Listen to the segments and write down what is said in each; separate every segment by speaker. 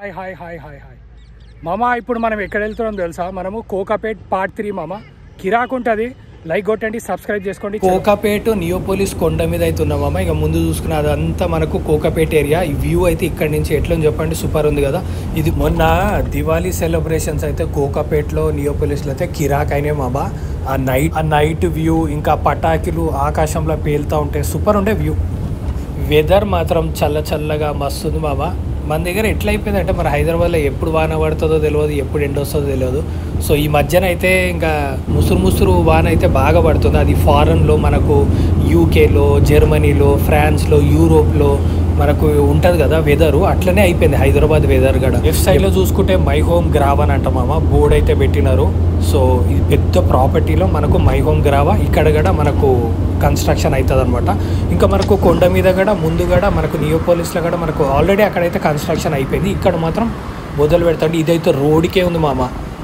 Speaker 1: Hi hi hi hi hi మామ, ఇప్పుడు మనం ఎక్కడ వెళ్తున్నాం తెలుసా? మనము కోకాపేట్ పార్ట్ 3 మామ. కిరాక్ ఉంటుంది. లైక్ కొట్టండి, సబ్స్క్రైబ్ చేసుకోండి. కోకాపేట్ నియోపోలిస్ కొండ మీద అయితే ఉన్నాం మామ. ఇక ముందు చూసుకున్న అదంతా మనకు కోకాపేట్ ఏరియా. ఈ వ్యూ అయితే ఇక్కడ నుంచి ఎట్లని చెప్పండి, సూపర్ ఉంది కదా. ఇది మొన్న దివాళీ సెలబ్రేషన్స్ అయితే కోకాపేట్లో నియోపోలిస్లో అయితే కిరాక్ అయినాయి మామ. ఆ నైట్ వ్యూ, ఇంకా పటాకులు ఆకాశంలో పేలుతూ ఉంటే సూపర్ ఉండే వ్యూ. వెదర్ మాత్రం చల్లగా మస్తుంది మామ. మన దగ్గర ఎట్లా అయిపోయింది అంటే, మన హైదరాబాద్లో ఎప్పుడు వాన పడుతుందో తెలియదు, ఎప్పుడు ఎండ వస్తుందో తెలియదు. సో ఈ మధ్యన అయితే ఇంకా ముసురు వాన అయితే బాగా పడుతుంది. అది ఫారెన్లో మనకు యూకేలో, జర్మనీలో, ఫ్రాన్స్లో, యూరోప్లో మనకు ఉంటుంది కదా వెదరు. అట్లనే అయిపోయింది హైదరాబాద్ వెదర్ కూడా. లెఫ్ట్ సైడ్లో చూసుకుంటే మై హోమ్ గ్రావ్ అని అంట మామ, బోర్డు అయితే పెట్టినారు. సో ఇది పెద్ద ప్రాపర్టీలో మనకు మై హోమ్ గ్రావా, ఇక్కడ కూడా మనకు కన్స్ట్రక్షన్ అవుతుంది అనమాట. ఇంకా మనకు కొండ మీద కూడా ముందు కూడా మనకు నియోపోలిస్లో కూడా మనకు ఆల్రెడీ అక్కడైతే కన్స్ట్రక్షన్ అయిపోయింది. ఇక్కడ మాత్రం మొదలు పెడతాడు. ఇదైతే రోడ్కే ఉంది మామ.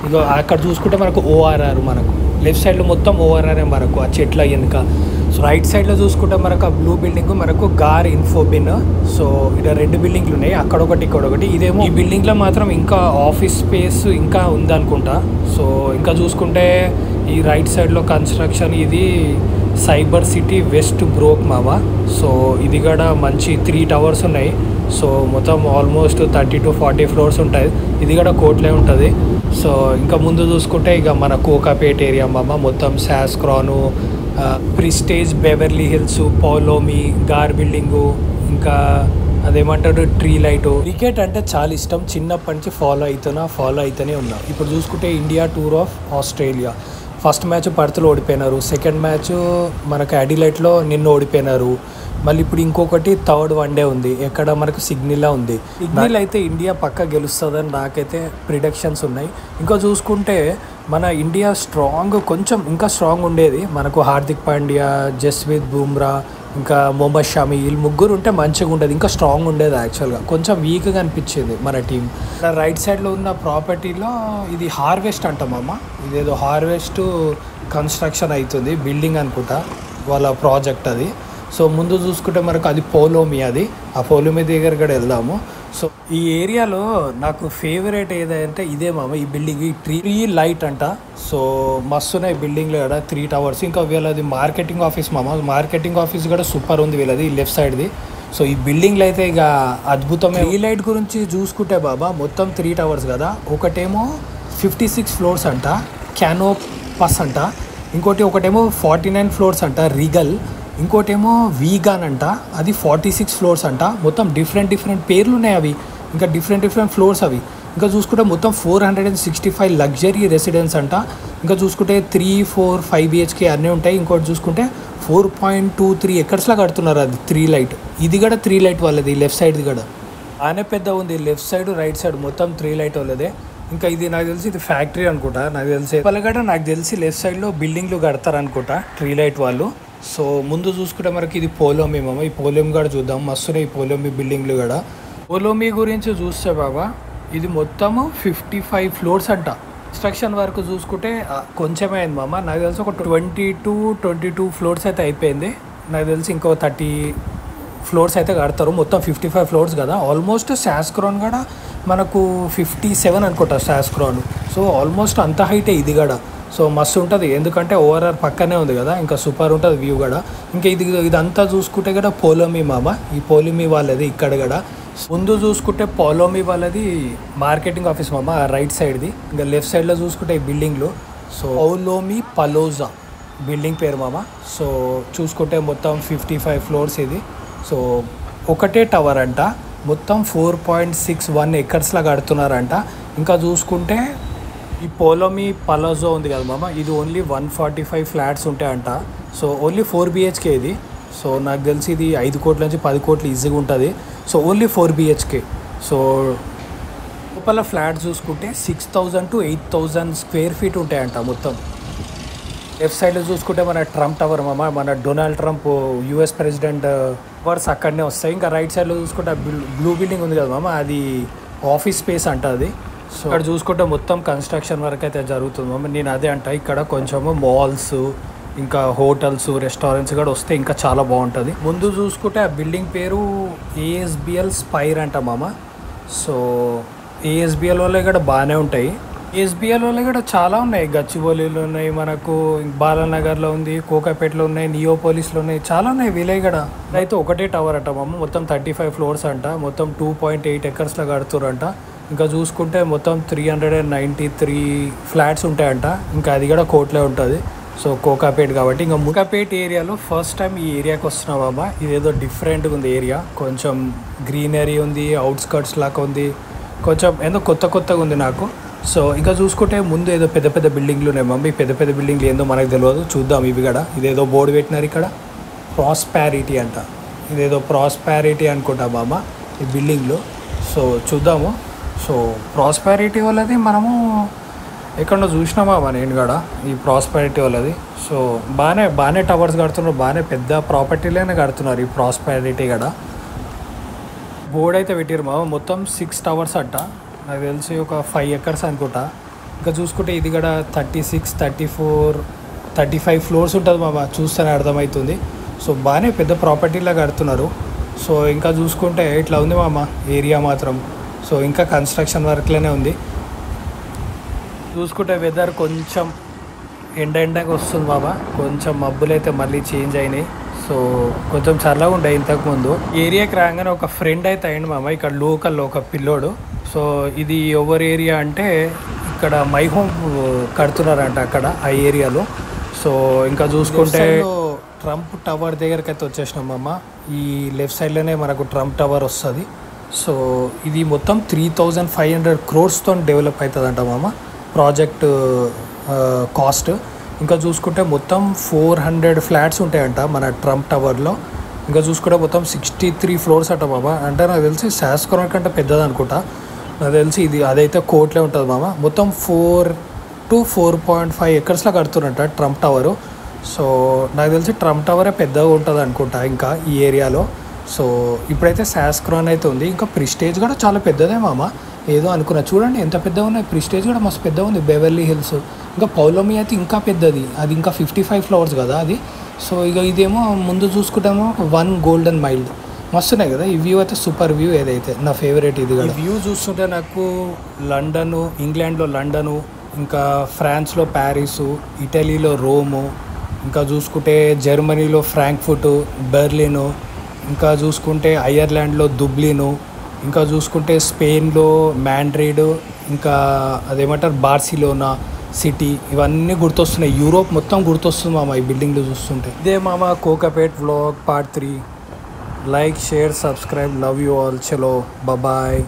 Speaker 1: ఇక అక్కడ చూసుకుంటే మనకు ఓఆర్ఆర్, మనకు లెఫ్ట్ సైడ్లో మొత్తం ఓఆర్ఆర్ఏ మనకు ఆ చెట్ల వెనుక. సో రైట్ సైడ్లో చూసుకుంటే మనకు ఆ బ్లూ బిల్డింగ్ మనకు గార్ ఇన్ఫోబిన్. సో ఇక్కడ 2 బిల్డింగ్లు ఉన్నాయి, అక్కడ ఒకటి ఇక్కడ ఒకటి. ఇదేమో ఈ బిల్డింగ్లో మాత్రం ఇంకా ఆఫీస్ స్పేస్ ఇంకా ఉందనుకుంటా. సో ఇంకా చూసుకుంటే ఈ రైట్ సైడ్లో కన్స్ట్రక్షన్, ఇది సైబర్ సిటీ వెస్ట్ బ్రోక్ మామ. సో ఇది కూడా మంచి 3 టవర్స్ ఉన్నాయి. సో మొత్తం ఆల్మోస్ట్ 30 to 40 ఫ్లోర్స్ ఉంటాయి. ఇది కూడా కోట్లే ఉంటుంది. సో ఇంకా ముందు చూసుకుంటే ఇక మన కోకాపేట్ ఏరియా మామ. మొత్తం శాస్క్రాను, ప్రిస్టేజ్, బెవర్లీ హిల్స్, పౌలోమి, గార్ బిల్డింగు, ఇంకా అదేమంటారు ట్రీ లైట్. క్రికెట్ అంటే చాలా ఇష్టం, చిన్నప్పటి నుంచి ఫాలో అవుతూనే ఉన్నా. ఇప్పుడు చూసుకుంటే India tour of Australia. First match పర్త్లో ఓడిపోయినారు, సెకండ్ మ్యాచ్ మనకు అడిలైట్లో నిన్న ఓడిపోయినారు. మళ్ళీ ఇప్పుడు ఇంకొకటి థర్డ్ వన్డే ఉంది, ఎక్కడ మనకు సిడ్నీలో ఉంది. సిడ్నీలో అయితే ఇండియా పక్క గెలుస్తుందని నాకైతే ప్రిడిక్షన్స్ ఉన్నాయి. ఇంకా చూసుకుంటే మన ఇండియా కొంచెం ఇంకా స్ట్రాంగ్ ఉండేది. మనకు హార్దిక్ పాండ్యా, జస్ప్రీత్ బుమ్రా, ఇంకా మొహమ్మద్ షమి, వీళ్ళు ముగ్గురు ఉంటే మంచిగా ఉండేది, ఇంకా స్ట్రాంగ్ ఉండేది. యాక్చువల్గా కొంచెం వీక్గా అనిపించేది మన టీం. రైట్ సైడ్లో ఉన్న ప్రాపర్టీలో ఇది హార్వెస్ట్ అంటామమ్మ. ఇదేదో హార్వెస్ట్ కన్స్ట్రక్షన్ అవుతుంది, బిల్డింగ్ అనుకుంటా వాళ్ళ ప్రాజెక్ట్ అది. సో ముందు చూసుకుంటే మనకు అది పోలోమి, అది ఆ పోలోమి దగ్గర కూడా వెళ్దాము. సో ఈ ఏరియాలో నాకు ఫేవరెట్ ఏదంటే ఇదే మామ, ఈ బిల్డింగ్, ఈ ట్రీ లైట్ అంట. సో మస్తున్నాయి బిల్డింగ్లో కూడా 3 టవర్స్. ఇంకా వీళ్ళది మార్కెటింగ్ ఆఫీస్ మామ. మార్కెటింగ్ ఆఫీస్ కూడా సూపర్ ఉంది వీళ్ళది, లెఫ్ట్ సైడ్ది. సో ఈ బిల్డింగ్లో అయితే ఇక అద్భుతమే. ట్రీ లైట్ గురించి చూసుకుంటే బాబా, మొత్తం 3 టవర్స్ కదా. ఒకటేమో 56 ఫ్లోర్స్ అంట, క్యానోపస్ అంట. ఒకటేమో 49 ఫ్లోర్స్ అంట, రిగల్. ఇంకోటేమో వీగాన్ అంట, అది 46 ఫ్లోర్స్ అంట. మొత్తం డిఫరెంట్ పేర్లు ఉన్నాయి అవి, ఇంకా డిఫరెంట్ ఫ్లోర్స్ అవి. ఇంకా చూసుకుంటే మొత్తం 465 లగ్జరీ రెసిడెన్స్ అంట. ఇంకా చూసుకుంటే 3, 4, 5 BHK అన్నీ ఉంటాయి. ఇంకోటి చూసుకుంటే 4.23 ఎకర్స్లా కడుతున్నారు అది 3 లైట్. ఇది కూడా 3 లైట్ వాళ్ళది, లెఫ్ట్ సైడ్ది కూడా బాగానే పెద్ద ఉంది. లెఫ్ట్ సైడ్ రైట్ సైడ్ మొత్తం 3 లైట్ వాళ్ళదే. ఇంకా ఇది నాకు తెలిసి ఇది ఫ్యాక్టరీ అనుకుంటా, నాకు తెలిసి వాళ్ళ నాకు తెలిసి లెఫ్ట్ సైడ్లో బిల్డింగ్లు కడతారు అనుకుంటా 3 లైట్ వాళ్ళు. సో ముందు చూసుకుంటే మనకి ఇది పోలోమి మామ. ఈ పోలోమి కూడా చూద్దాం, మస్తున్నాయి ఈ పోలోమి బిల్డింగ్లు కూడా. పోలోమి గురించి చూస్తే బాబా, ఇది మొత్తము 55 ఫ్లోర్స్ అంట. కన్స్ట్రక్షన్ వరకు చూసుకుంటే కొంచెమే అయింది మామ. నాకు తెలిసి ఒక 22 ఫ్లోర్స్ అయితే అయిపోయింది. నాకు తెలిసి ఇంకో 30 ఫ్లోర్స్ అయితే కడతారు. మొత్తం 55 ఫ్లోర్స్ కదా. ఆల్మోస్ట్ శాస్క్రాన్ కూడా మనకు 57 అనుకుంటా శాస్క్రాన్. సో ఆల్మోస్ట్ అంత హైటే ఇది కూడా. సో మస్తు ఉంటుంది, ఎందుకంటే ఓఆర్ఆర్ పక్కనే ఉంది కదా, ఇంకా సూపర్ ఉంటుంది వ్యూ కూడా. ఇంకా ఇదంతా చూసుకుంటే కూడా పోలోమి మామ. ఈ పోలోమి వాళ్ళది ఇక్కడ కూడా. ముందు చూసుకుంటే పోలోమి వాళ్ళది మార్కెటింగ్ ఆఫీస్ మామ, రైట్ సైడ్ది. ఇంకా లెఫ్ట్ సైడ్లో చూసుకుంటే ఈ బిల్డింగ్లు. సో పౌలోమి పలోజా బిల్డింగ్ పేరు మామ. సో చూసుకుంటే మొత్తం 55 ఫ్లోర్స్ ఇది. సో ఒకటే టవర్ అంట, మొత్తం 4.61 ఎకర్స్లా కడుతున్నారంట. ఇంకా చూసుకుంటే ఈ పోలోమి పలాజో ఉంది కదా మామ, ఇది ఓన్లీ 145 ఫ్లాట్స్ ఉంటాయంట. సో ఓన్లీ 4 BHK ఇది. సో నాకు తెలిసి ఇది 5 కోట్ల నుంచి 10 కోట్లు ఈజీగా ఉంటుంది. So only 4 BHK. సో లోపల ఫ్లాట్ చూసుకుంటే 6,000 to 8,000 స్క్వేర్ ఫీట్ ఉంటాయంట మొత్తం. లెఫ్ట్ సైడ్లో చూసుకుంటే మన ట్రంప్ టవర్ మామ, మన Donald Trump US president towers అక్కడనే వస్తాయి. ఇంకా రైట్ సైడ్లో చూసుకుంటే బ్లూ బిల్డింగ్ ఉంది కదా మామ, అది ఆఫీస్ స్పేస్ అంట అది. సో ఇక్కడ చూసుకుంటే మొత్తం కన్స్ట్రక్షన్ వరకు అయితే జరుగుతుంది. నేను అదే అంట, ఇక్కడ కొంచెము మాల్స్, ఇంకా హోటల్స్, రెస్టారెంట్స్ కూడా వస్తే ఇంకా చాలా బాగుంటుంది. ముందు చూసుకుంటే ఆ బిల్డింగ్ పేరు ASBL స్పైర్ అంట మామ. సో ఏఎస్బిఎల్ వాళ్ళే కూడా బాగానే ఉంటాయి. ఏఎస్బిఎల్ వాళ్ళే కూడా చాలా ఉన్నాయి. గచ్చిబౌలిలో ఉన్నాయి, మనకు బాలానగర్లో ఉంది, కోకాపేటలో ఉన్నాయి, నియోపోలిస్లో ఉన్నాయి, చాలా ఉన్నాయి వీలే కూడా. అయితే ఒకటే టవర్ అంట మామ, మొత్తం 35 ఫ్లోర్స్ అంట, మొత్తం 2.8 ఎకర్స్లో కడుతురంట. ఇంకా చూసుకుంటే మొత్తం 393 ఫ్లాట్స్ ఉంటాయంట. ఇంకా అది కూడా కోట్లే ఉంటుంది. సో కోకాపేట్ కాబట్టి ఇంకా కోకాపేట్ ఏరియాలో ఫస్ట్ టైం ఈ ఏరియాకి వస్తున్నా బాబా. ఇదేదో డిఫరెంట్గా ఉంది ఏరియా, కొంచెం గ్రీనరీ ఉంది, అవుట్స్కర్ట్స్ లాగా ఉంది, కొంచెం ఏదో కొత్తగా ఉంది నాకు. సో ఇంకా చూసుకుంటే ముందు ఏదో పెద్ద పెద్ద బిల్డింగ్లు ఉన్నాయి మమ్మీ. పెద్ద బిల్డింగ్లు ఏందో మనకు తెలియదు, చూద్దాం ఇవి కూడా. ఇదేదో బోర్డు పెట్టినారు ఇక్కడ, ప్రాస్పారిటీ అంట. ఇదేదో ప్రాస్పారిటీ అనుకుంటా బాబా ఈ బిల్డింగ్లు. సో చూద్దాము. సో ప్రాస్పారిటీ వాళ్ళది మనము ఎక్కడో చూసినామా నేను కూడా, ఈ ప్రాస్పారిటీ వాళ్ళది. సో బాగానే టవర్స్ కడుతున్నారు, బాగానే పెద్ద ప్రాపర్టీలోనే కడుతున్నారు ఈ ప్రాస్పారిటీ కూడా. బోర్డు అయితే పెట్టారు మామ, మొత్తం 6 టవర్స్ అంట. నాకు తెలిసి ఒక 5 ఎకర్స్ అనుకుంటా. ఇంకా చూసుకుంటే ఇది కూడా 36, 34, 35 ఫ్లోర్స్ ఉంటుంది మామ, చూస్తేనే అర్థమవుతుంది. సో బాగానే పెద్ద ప్రాపర్టీలా కడుతున్నారు. సో ఇంకా చూసుకుంటే ఇట్లా ఉంది మామ ఏరియా మాత్రం. సో ఇంకా కన్స్ట్రక్షన్ వర్క్లోనే ఉంది. చూసుకుంటే వెదర్ కొంచెం ఎండగా వస్తుంది బాబా, కొంచెం మబ్బులు అయితే మళ్ళీ చేంజ్ అయినాయి. సో కొంచెం చల్లగా ఉండే ఇంతకుముందు. ఏరియాకి రాగానే ఒక ఫ్రెండ్ అయితే అయింది మామ, ఇక్కడ లోకల్లో ఒక పిల్లోడు. సో ఇది ఎవరి ఏరియా అంటే ఇక్కడ మై హోమ్ కడుతున్నారంట అక్కడ ఆ ఏరియాలో. సో ఇంకా చూసుకుంటే ట్రంప్ టవర్ దగ్గరికి అయితే వచ్చేసినాం మామ. ఈ లెఫ్ట్ సైడ్లోనే మనకు ట్రంప్ టవర్ వస్తుంది. సో ఇది మొత్తం 3500 crores డెవలప్ అవుతుందంట మామ ప్రాజెక్ట్ కాస్ట్. ఇంకా చూసుకుంటే మొత్తం 400 ఫ్లాట్స్ ఉంటాయంట మన ట్రంప్ టవర్లో. ఇంకా చూసుకుంటే మొత్తం 63 ఫ్లోర్స్ అంట బాబా. అంటే నాకు తెలిసి శాస్కరం కంటే పెద్దది అనుకుంటా. నాకు తెలిసి ఇది అదైతే కోట్లే ఉంటుంది మామ. మొత్తం 4 to 4.5 ఎకర్స్లో కడుతున్నట్ట ట్రంప్ టవరు. సో నాకు తెలిసి ట్రంప్ టవరే పెద్దగా ఉంటుంది అనుకుంటా ఇంకా ఈ ఏరియాలో. సో ఇప్పుడైతే శాస్క్రాన్ అయితే ఉంది. ఇంకా ప్రిస్టేజ్ కూడా చాలా పెద్దదే మామ, ఏదో అనుకున్నా. చూడండి ఎంత పెద్దగా ఉన్నాయి, ప్రిస్టేజ్ కూడా మస్తు పెద్దగా ఉంది. బెవర్లీ హిల్స్, ఇంకా పౌలోమి అయితే ఇంకా పెద్దది, అది ఇంకా 55 ఫ్లోర్స్ కదా అది. సో ఇక ఇదేమో ముందు చూసుకుంటామో 1 గోల్డెన్ మైల్. మస్తున్నాయి కదా ఈ వ్యూ అయితే, సూపర్ వ్యూ. ఏదైతే నా ఫేవరెట్ ఇది కూడా. వ్యూ చూస్తుంటే నాకు లండను, ఇంగ్లాండ్లో లండను, ఇంకా ఫ్రాన్స్లో ప్యారిసు, ఇటలీలో రోము, ఇంకా చూసుకుంటే జర్మనీలో ఫ్రాంక్ఫర్ట్, బెర్లిను, ఇంకా చూసుకుంటే ఐర్లాండ్లో దుబ్లిను, ఇంకా చూసుకుంటే స్పెయిన్లో మాడ్రిడ్, ఇంకా అదేమంటారు బార్సిలోనా సిటీ, ఇవన్నీ గుర్తొస్తున్నాయి. యూరోప్ మొత్తం గుర్తొస్తుంది మామ ఈ బిల్డింగ్లు చూస్తుంటే. ఇదే మామ Kokapet vlog part 3. Like, share, subscribe. Love you all. చలో బాయ్.